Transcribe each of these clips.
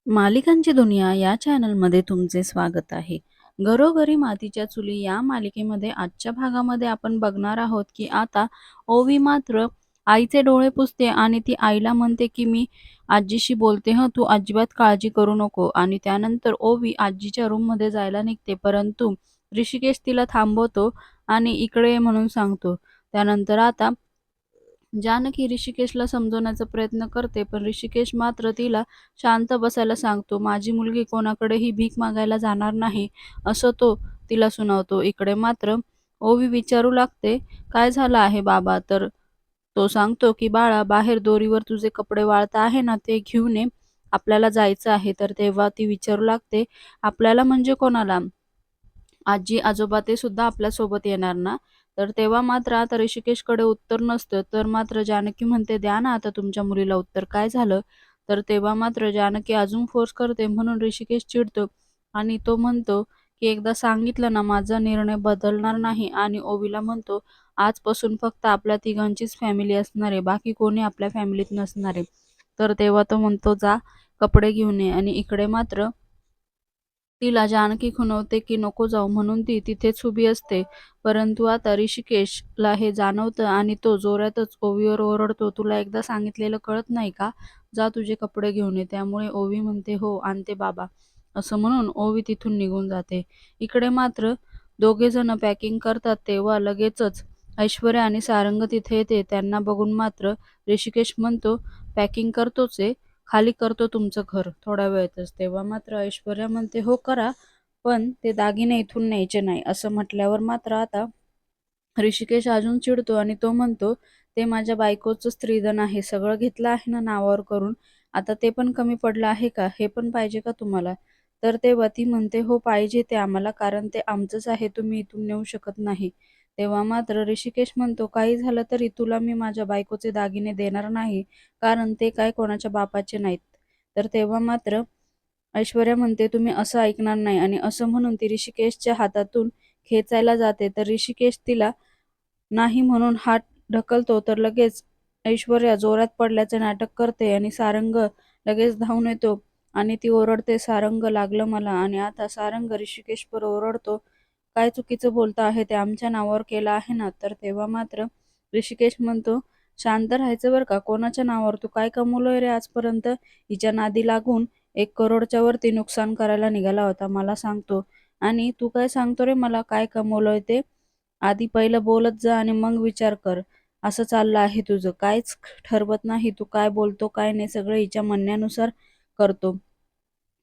मालिकांची दुनिया या चॅनलमध्ये तुमचे स्वागत आहे. घरोघरी मातीच्या चुली या मालिकेमध्ये आजच्या भागामध्ये आपण बघणार आहोत की आता ओवी मात्र आईचे डोळे पुसते आणि ती आईला म्हणते की मी आजीशी बोलते हं, तू अजिबात काळजी करू नको. आणि त्यानंतर ओवी आजीच्या रूममध्ये जायला निघते, परंतु ऋषिकेश तिला थांबवतो आणि इकडे ये म्हणून सांगतो. त्यानंतर आता जानकी ऋषिकेशला समजवण्याचा प्रयत्न करते, पण ऋषिकेश मात्र तिला शांत बसायला सांगतो. माझी मुलगी कोणाकडेही भीक मागायला जाणार नाही, असं तो तिला सुनावतो. इकडे मात्र ओवी विचारू लागते, काय झालं आहे बाबा? तर तो सांगतो की बाळा, बाहेर दोरीवर तुझे कपडे वाळत आहे ना, ते घेऊन ये, आपल्याला जायचं आहे. तर तेव्हा ती विचारू लागते, आपल्याला म्हणजे कोणाला? आजी आजोबा ते सुद्धा आपल्यासोबत येणार ना? तर तेव्हा मात्र आता ऋषिकेशकडे उत्तर नसतं. तर मात्र जानकी म्हणते, द्या ना आता तुमच्या मुलीला उत्तर, काय झालं? तर तेव्हा मात्र जानकी अजून फोर्स करते, म्हणून ऋषिकेश चिडतो आणि तो म्हणतो की एकदा सांगितलं ना, माझा निर्णय बदलणार नाही. आणि ओवीला म्हणतो, आजपासून फक्त आपल्या तिघांचीच फॅमिली असणार आहे, बाकी कोणी आपल्या फॅमिलीत नसणार आहे. तर तेव्हा तो म्हणतो, जा कपडे घेऊन ये. आणि इकडे मात्र तिला जानकी खुणवते की नको जाऊ, म्हणून ती तिथेच उभी असते. परंतु आता ऋषिकेशला हे जाणवतं आणि तो जोरातच ओवीवर ओरडतो, तुला एकदा सांगितलेलं कळत नाही का? जा तुझे कपडे घेऊन ये. त्यामुळे ओवी म्हणते, हो आणते बाबा, असं म्हणून ओवी तिथून निघून जाते. इकडे मात्र दोघे जण पॅकिंग करतात, तेव्हा लगेचच ऐश्वर्या आणि सारंग तिथे येते. त्यांना बघून मात्र ऋषिकेश म्हणतो, पॅकिंग करतोच आहे, खाली करतो तुमचं घर थोड्या वेळातच. तेव्हा मात्र ऐश्वर्या म्हणते, हो करा, पण ते दागिने इथून न्यायचे नाही. असं म्हटल्यावर मात्र आता ऋषिकेश अजून चिडतो आणि तो म्हणतो, ते माझ्या बायकोचं स्त्रीधन आहे, सगळं घेतलं आहे ना नावावर करून, आता ते पण कमी पडलं आहे का? हे पण पाहिजे का तुम्हाला? तर तेव्हा ती म्हणते, हो पाहिजे ते आम्हाला, कारण ते आमचंच आहे, तुम्ही इथून नेऊ शकत नाही. तेव्हा मात्र ऋषिकेश म्हणतो, काही झालं तरी तुला मी माझ्या बायकोचे दागिने देणार नाही, कारण ते काय कोणाच्या बापाचे नाहीत. तर तेव्हा मात्र ऐश्वर्या म्हणते, तुम्ही असं ऐकणार नाही. आणि असं म्हणून ती ऋषिकेशच्या हातातून खेचायला जाते, तर ऋषिकेश तिला नाही म्हणून हात ढकलतो. तर लगेच ऐश्वर्या जोरात पडल्याचे नाटक करते आणि सारंग लगेच धावून येतो आणि ती ओरडते, सारंग लागलं मला. आणि आता सारंग ऋषिकेशवर ओरडतो, काय चुकीचं बोलता आहे, ते आमच्या नावावर केलं आहे ना? तर तेव्हा मात्र ऋषिकेश म्हणतो, शांत राहायचं बरं का, कोणाच्या नावावर? तू काय कमवलंय रे आजपर्यंत? हिच्या नादी लागून 1 करोडच्या वरती नुकसान करायला निघाला होता, मला सांगतो. आणि तू काय सांगतो रे मला काय कमवलंय ते? आधी पहिलं बोलत जा आणि मग विचार कर. असं चाललं आहे तुझं, काहीच ठरवत नाही, तू काय बोलतो काय नाही, सगळं हिच्या म्हणण्यानुसार करतो.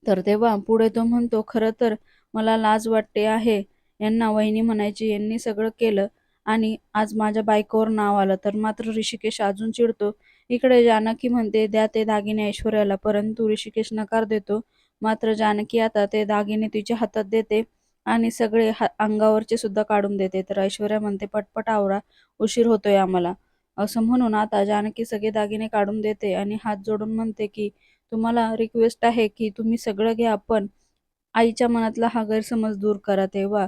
तर तेव्हा पुढे तो म्हणतो, खरं तर मला लाज वाटते आहे, यांना वहिनी म्हणायची, यांनी सगळं केलं आणि आज माझ्या बायकोवर नाव आलं. तर मात्र ऋषिकेश अजून चिडतो. इकडे जानकी म्हणते, द्या ते दागिने ऐश्वर्याला, परंतु ऋषिकेश नकार देतो. मात्र जानकी आता ते दागिने तिच्या हातात देते आणि सगळे अंगावरचे सुद्धा काढून देते. तर ऐश्वर्या म्हणते, पटपट आवरा, उशीर होतोय आम्हाला. असं म्हणून आता जानकी सगळे दागिने काढून देते आणि हात जोडून म्हणते की तुम्हाला रिक्वेस्ट आहे की तुम्ही सगळं घ्या, पण आईच्या मनातला हा गैरसमज दूर करा. तेव्हा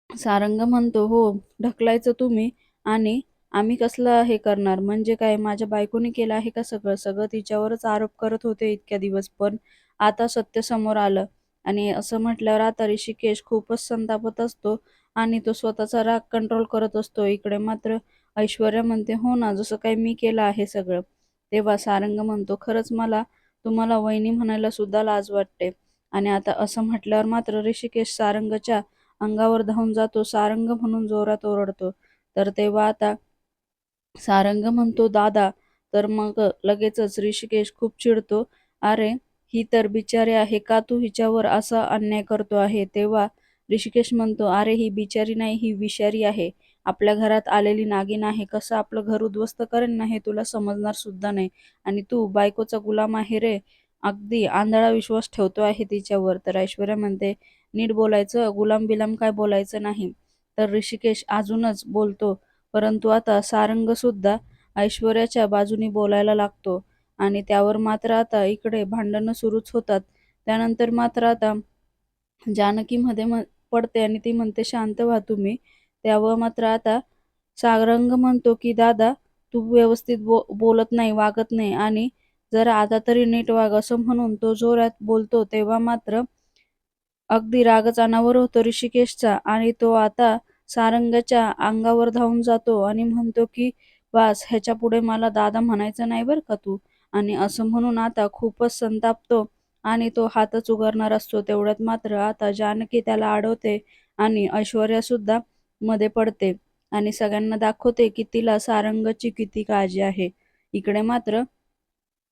सारंग म्हणतो, हो ढकलायचं तुम्ही आणि आम्ही कसलं हे करणार? म्हणजे काय, माझ्या बायकोने केलं आहे का सगळं? सगळं तिच्यावरच आरोप करत होते इतक्या दिवस, पण आता सत्य समोर आलं. आणि असं म्हटल्यावर आता ऋषिकेश खूपच संतापत असतो आणि तो स्वतःचा राग कंट्रोल करत असतो. इकडे मात्र ऐश्वर्या म्हणते, हो ना, जसं काही मी केलं आहे सगळं. तेव्हा सारंग म्हणतो, खरंच मला तुम्हाला वहिनी म्हणायला सुद्धा लाज वाटते. आणि आता असं म्हटल्यावर मात्र ऋषिकेश सारंगच्या अंगावर धावून जातो, सारंग म्हणून जोरात ओरडतो. तर तेव्हा आता सारंग म्हणतो, दादा. तर मग लगेचच ऋषिकेश खूप चिडतो, अरे ही तर बिचारी आहे, का तू हिच्यावर असा अन्याय करतो आहे? तेव्हा ऋषिकेश म्हणतो, अरे ही बिचारी नाही, ही विषारी आहे, आपल्या घरात आलेली नागिन आहे, कसं आपलं घर उद्ध्वस्त करेन ना हे तुला समजणार सुद्धा नाही. आणि तू बायकोचा गुलाम आहे रे, अगदी आंधळा विश्वास ठेवतो आहे तिच्यावर. तर ऐश्वर्या म्हणते, नीट बोलायचं, गुलाम बिलाम काय बोलायचं नाही. तर ऋषिकेश अजूनच बोलतो, परंतु आता सारंग सुद्धा ऐश्वर्याच्या बाजूनी बोलायला लागतो आणि त्यावर मात्र आता इकडे भांडणं सुरूच होतात. त्यानंतर मात्र आता जानकी मध्ये पडते आणि ती म्हणते, शांत व्हा तुम्ही. त्यावर मात्र आता सारंग म्हणतो की दादा, तू व्यवस्थित बोलत नाही, वागत नाही आणि जरा आता तरी नीट वाग असं म्हणून तो जोरात बोलतो तेव्हा मात्र अगदी रागच अनावर होतो ऋषिकेशचा आणि तो आता सारंगाच्या अंगावर धावून जातो आणि म्हणतो की "बास, ह्याच्यापुढे मला दादा म्हणायचं नाही बरं का तू." आणि असं म्हणून आता खूपच संतापतो आणि तो हातच उगारणार असतो. तेवढ्यात मात्र आता जानकी त्याला अडवते आणि ऐश्वर्या सुद्धा मध्ये पडते आणि सगळ्यांना दाखवते की तिला सारंगची किती काळजी आहे. इकडे मात्र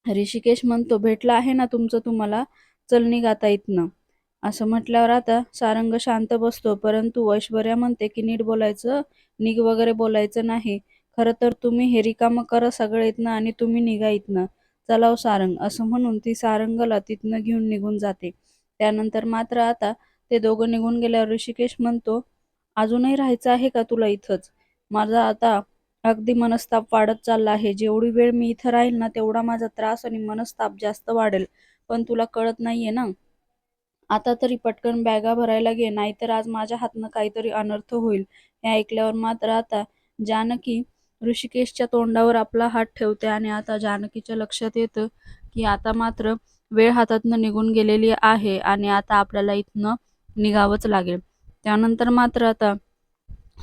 ऋषिकेश म्हणतो, "भेटला आहे ना तुमचं तुम्हाला, चल निघ आता इथनं." असं म्हटल्यावर आता सारंग शांत बसतो. परंतु ऐश्वर्या म्हणते की "नीट बोलायचं, निघ वगैरे बोलायचं नाही. खरं तर तुम्ही हे रिकामं करा सगळं इथनं आणि तुम्ही निघा इथनं. चला हो सारंग." असं म्हणून ती सारंगला तिथनं घेऊन निघून जाते. त्यानंतर मात्र आता ते दोघं निघून गेल्यावर ऋषिकेश म्हणतो, "अजूनही राहायचं आहे का तुला इथंच? माझा आता अगदी मनस्ताप वाढत चालला आहे. जेवढी वेळ मी इथं राहील ना, तेवढा माझा त्रास आणि मनस्ताप जास्त वाढेल. पण तुला कळत नाहीये ना? आता तरी पटकन बॅगा भरायला घे, नाहीतर आज माझ्या हातनं काहीतरी अनर्थ होईल." हे ऐकल्यावर मात्र आता जानकी ऋषिकेशच्या तोंडावर आपला हात ठेवते आणि आता जानकीच्या लक्षात येतं, की आता मात्र वेळ हातातनं निघून गेलेली आहे आणि आता आपल्याला इथनं निघावंच लागेल. त्यानंतर मात्र आता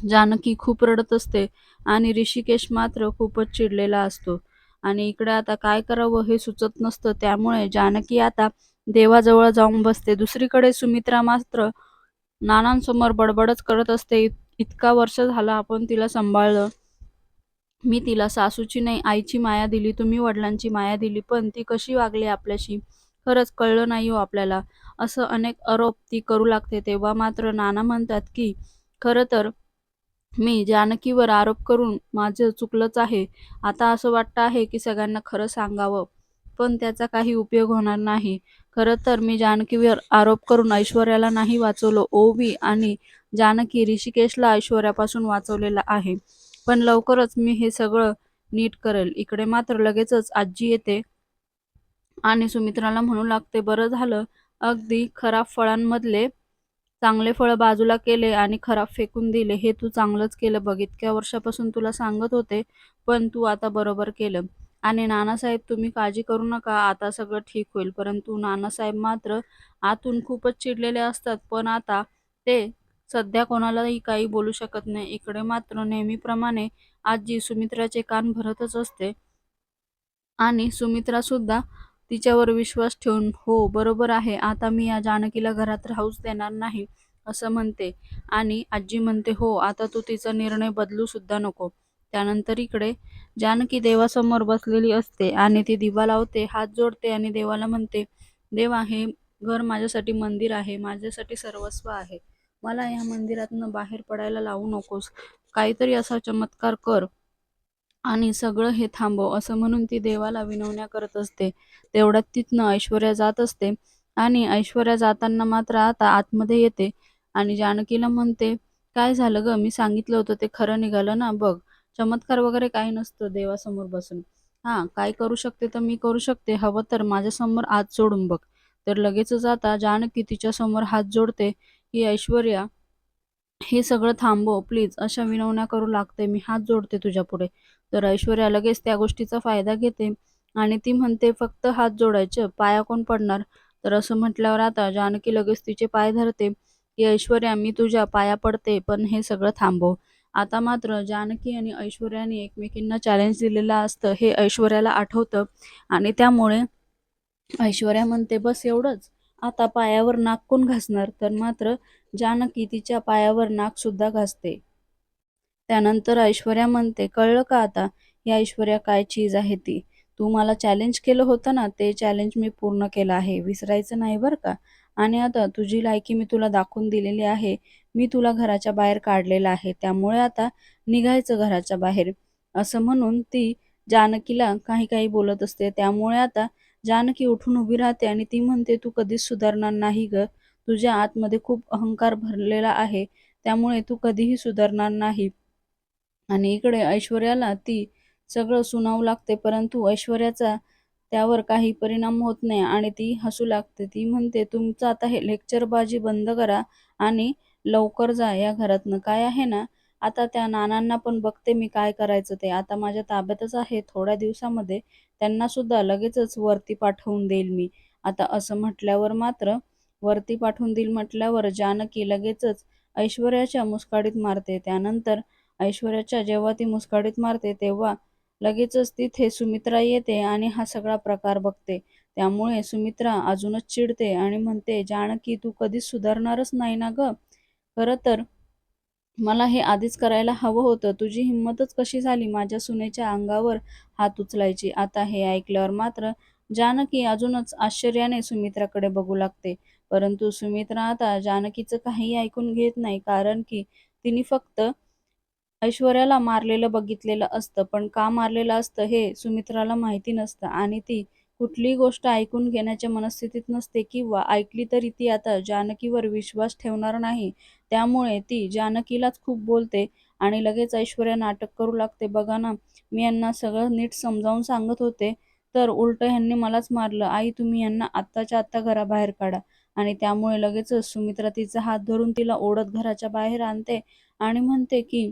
जानकी खूप रडत असते आणि ऋषिकेश मात्र खूपच चिडलेला असतो आणि इकडे आता काय करावं हे सुचत नसतं. त्यामुळे जानकी आता देवाजवळ जाऊन बसते. दुसरीकडे सुमित्रा मात्र नानांसमोर बडबडच करत असते. इतका वर्ष झाला आपण तिला सांभाळलं. मी तिला सासूची नाही आईची माया दिली, तुम्ही वडिलांची माया दिली, पण ती कशी वागली आपल्याशी खरंच कळलं नाही हो आपल्याला." असं अनेक आरोप ती करू लागते. तेव्हा मात्र नाना म्हणतात की "खरं तर मी जानकीवर आरोप करून माझं चुकलंच आहे. आता असं वाटतं आहे की सगळ्यांना खरं सांगावं, पण त्याचा काही उपयोग होणार नाही. खरं तर मी जानकीवर आरोप करून ऐश्वर्याला नाही वाचवलं. ओवी आणि जानकी ऋषिकेशला ऐश्वर्यापासून वाचवलेलं आहे. पण लवकरच मी हे सगळं नीट करेल." इकडे मात्र लगेचच आजी येते आणि सुमित्राला म्हणू लागते, "बरं झालं अगदी खराब फळांमधले चांगले फळं बाजूला केले आणि खराब फेकून दिले. हे तू चांगलंच केलं बघ. इतक्या वर्षापासून तुला सांगत होते, पण तू आता बरोबर केलं. आणि नानासाहेब तुम्ही काळजी करू नका, आता सगळं ठीक होईल." परंतु नानासाहेब मात्र आतून खूपच चिडलेले असतात, पण आता ते सध्या कोणालाही काही बोलू शकत नाही. इकडे मात्र नेहमीप्रमाणे आजी सुमित्राचे कान भरतच असते आणि सुमित्रासुद्धा तिच्यावर विश्वास ठेवून, "हो, बरोबर आहे. आता मी या जानकीला घरात राहूच देणार नाही." असं म्हणते आणि आजी म्हणते, "हो, आता तू तिचा निर्णय बदलू सुद्धा नको." त्यानंतर इकडे जानकी देवासमोर बसलेली असते आणि ती दिवा लावते, हात जोडते आणि देवाला म्हणते, "देवा, हे घर माझ्यासाठी मंदिर आहे, माझ्यासाठी सर्वस्व आहे. मला या मंदिरातनं बाहेर पडायला लावू नकोस. काहीतरी असा चमत्कार कर आणि सगळं हे थांबव." असं म्हणून ती देवाला विनवण्या करत असते. तेवढ्यात तिथनं ऐश्वर्या जात असते आणि ऐश्वर्या जाताना मात्र आता आतमध्ये येते आणि जानकीला म्हणते, "काय झालं गं? मी सांगितलं होतं ते खरं निघालं ना बघ. चमत्कार वगैरे काही नसतं देवासमोर बसून. हां, काय करू शकते तर मी करू शकते. हवं तर माझ्यासमोर हात जोडून बघ." तर लगेचच आता जानकी तिच्यासमोर हात जोडते, की "ऐश्वर्या, हे सगळं थांबव प्लीज." अशा विनवण्या करू लागते, "मी हात जोडते तुझ्यापुढे." तर ऐश्वर्या लगेच त्या गोष्टीचा फायदा घेते आणि ती म्हणते, "फक्त हात जोडायचे, पाया कोण पडणार?" तर असं म्हटल्यावर आता जानकी लगेच तिचे पाय धरते, की "ऐश्वर्या, मी तुझ्या पाया पडते, पण हे सगळं थांबव." आता मात्र जानकी आणि ऐश्वर्याने एकमेकींना चॅलेंज दिलेलं असतं, हे ऐश्वर्याला आठवतं आणि त्यामुळे ऐश्वर्या म्हणते, "बस एवढंच? आता पायावर नाक कोण घासणार?" तर मात्र जानकी तिच्या पायावर नाकसुद्धा घासते. त्यानंतर ऐश्वर्या म्हणते, "कळलं का आता? ही ऐश्वर्या काय चीज आहे ती. तू मला चॅलेंज केलं होतं ना, ते चॅलेंज मी पूर्ण केलं आहे. विसरायचं नाही बरं का. आणि आता तुझी लायकी मी तुला दाखवून दिलेली आहे. मी तुला घराच्या बाहेर काढलेलं आहे. त्यामुळे आता निघायचं घराच्या बाहेर." असं म्हणून ती जानकीला काही-काही बोलत असते. त्यामुळे आता जानकी उठून उभी राहते आणि ती म्हणते, "तू कधीच सुधारणार नाही गं. तुझ्या आतमध्ये खूप अहंकार भरलेला आहे. त्यामुळे तू कधीही सुधारणार नाही." आणि इकडे ऐश्वर्याला ती सगळं सुनावू लागते, परंतु ऐश्वर्याचा त्यावर काही परिणाम होत नाही आणि ती हसू लागते. ती म्हणते, "तुमचं आता हे लेक्चरबाजी बंद करा आणि लवकर जा या घरातनं. काय आहे ना, आता त्या नानांना पण बघते मी काय करायचं ते. आता माझ्या ताब्यातच आहे. थोड्या दिवसामध्ये त्यांना सुद्धा लगेचच वरती पाठवून देईल मी. आता असं म्हटल्यावर मात्र वरती पाठवून देईल म्हटल्यावर जानकी लगेचच ऐश्वर्याच्या मुस्काडीत मारते. त्यानंतर ऐश्वर्याच्या जेव्हा ती मुस्काडीत मारते तेव्हा लगेचच तिथे सुमित्रा येते आणि हा सगळा प्रकार बघते. त्यामुळे सुमित्रा अजूनच चिडते आणि म्हणते, "जानकी, तू कधीच सुधारणारच नाही ना गं? खरं तर मला हे आधीच करायला हवं होतं. तुझी हिंमतच कशी झाली माझ्या सुनेच्या अंगावर हात उचलायची?" आता हे ऐकल्यावर मात्र जानकी अजूनच आश्चर्याने सुमित्राकडे बघू लागते. परंतु सुमित्रा आता जानकीचं काहीही ऐकून घेत नाही. कारण की तिने फक्त ऐश्वर्याला मारलेलं बघितलेलं असतं, पण का मारलेलं असतं हे सुमित्राला माहिती नसतं आणि ती कुठलीही गोष्ट ऐकून घेण्याच्या मनस्थितीत नसते किंवा ऐकली तरी ती आता जानकीवर विश्वास ठेवणार नाही. त्यामुळे ती जानकीलाच खूप बोलते आणि लगेच ऐश्वर्या नाटक करू लागते. "बघा ना, मी यांना सगळं नीट समजावून सांगत होते, तर उलटं ह्यांनी मलाच मारलं. आई, तुम्ही यांना आत्ताच्या आत्ता घराबाहेर काढा." आणि त्यामुळे लगेचच सुमित्रा तिचा हात धरून तिला ओढत घराच्या बाहेर आणते आणि म्हणते की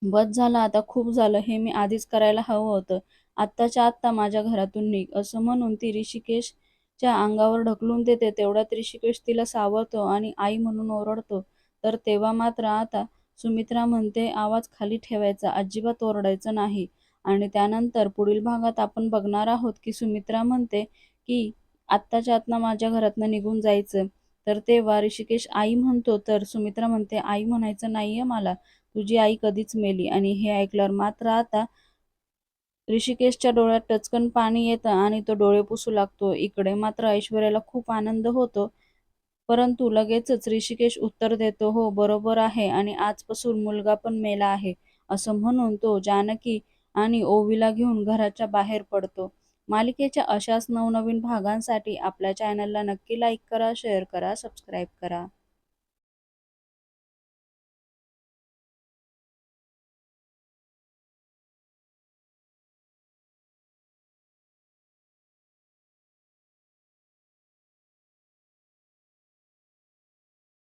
बस झालं आता, खूप झालं. हे मी आधीच करायला हवं होतं. आत्ताच्या आत्ता माझ्या घरातून निघ." असं म्हणून ती ऋषिकेशच्या अंगावर ढकलून देते. तेवढ्यात ऋषिकेश तिला सावरतो आणि आई म्हणून ओरडतो. तर तेव्हा मात्र आता सुमित्रा म्हणते, "आवाज खाली ठेवायचा, अजिबात ओरडायचं नाही." आणि त्यानंतर पुढील भागात आपण बघणार आहोत की सुमित्रा म्हणते की आत्ताच्या आत्ता माझ्या घरातनं निघून जायचं. तर तेव्हा ऋषिकेश आई म्हणतो, तर सुमित्रा म्हणते, "आई म्हणायचं नाहीये मला. तुझी आई कधीच मेली." आणि हे ऐकल्यावर मात्र आता ऋषिकेशच्या डोळ्यात टचकन पाणी येतं आणि तो डोळे पुसू लागतो. इकडे मात्र ऐश्वर्याला खूप आनंद होतो. परंतु लगेचच ऋषिकेश उत्तर देतो, "हो, बरोबर आहे आणि आजपासून मुलगा पण मेला आहे." असं म्हणून तो जानकी आणि ओवीला घेऊन घराच्या बाहेर पडतो. मालिकेच्या अशाच नवनवीन भागांसाठी आपल्या चॅनलला नक्की लाईक करा, शेअर करा, सबस्क्राईब करा.